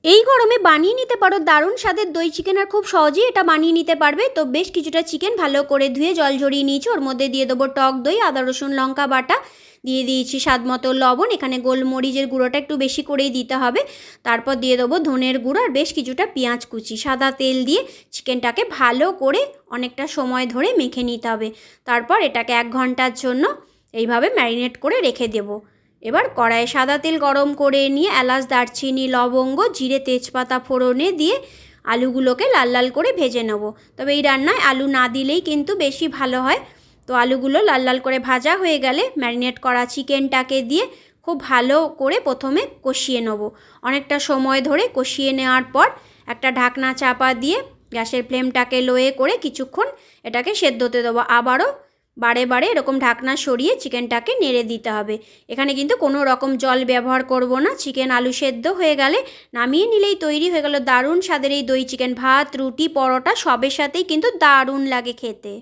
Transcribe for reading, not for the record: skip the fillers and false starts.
এই গরমে বানিয়ে নিতে পারো দারুণ স্বাদের দই চিকেন, আর খুব সহজেই এটা বানিয়ে নিতে পারবে। তো বেশ কিছুটা চিকেন ভালো করে ধুয়ে জল ঝরিয়ে নিয়েছি। ওর মধ্যে দিয়ে দেবো টক দই, আদা রসুন লঙ্কা বাটা, দিয়ে দিয়েছি স্বাদ মতো লবণ। এখানে গোলমরিচের গুঁড়োটা একটু বেশি করেই দিতে হবে। তারপর দিয়ে দেবো ধনের গুঁড়ো আর বেশ কিছুটা পেঁয়াজ কুচি। সাদা তেল দিয়ে চিকেনটাকে ভালো করে অনেকটা সময় ধরে মেখে নিতে হবে। তারপর এটাকে 1 ঘন্টার জন্য এইভাবে ম্যারিনেট করে রেখে দেবো। এবার কড়াইয়ে সাদা তেল গরম করে নিয়ে এলাচ, দারচিনি, লবঙ্গ, জিরে, তেজপাতা ফোড়নে দিয়ে আলুগুলোকে লাল লাল করে ভেজে নেব। তবে এই রান্নায় আলু না দিলেই কিন্তু বেশি ভালো হয়। তো আলুগুলো লাল লাল করে ভাজা হয়ে গেলে ম্যারিনেট করা চিকেনটাকে দিয়ে খুব ভালো করে প্রথমে কষিয়ে নেব। অনেকটা সময় ধরে কষিয়ে নেওয়ার পর একটা ঢাকনা চাপা দিয়ে গ্যাসের ফ্লেমটাকে লোয়ে করে কিছুক্ষণ এটাকে সেদ্ধ হতে দেবো। আবারও বারে বারে এরকম ঢাকনা সরিয়ে চিকেনটাকে নেড়ে দিতে হবে। এখানে কিন্তু কোনো রকম জল ব্যবহার করব না। চিকেন আলু সেদ্ধ হয়ে গেলে নামিয়ে নিলেই তৈরি হয়ে গেল দারুণ স্বাদের এই দই চিকেন। ভাত, রুটি, পরোটা সবের সাথেই কিন্তু দারুণ লাগে খেতে।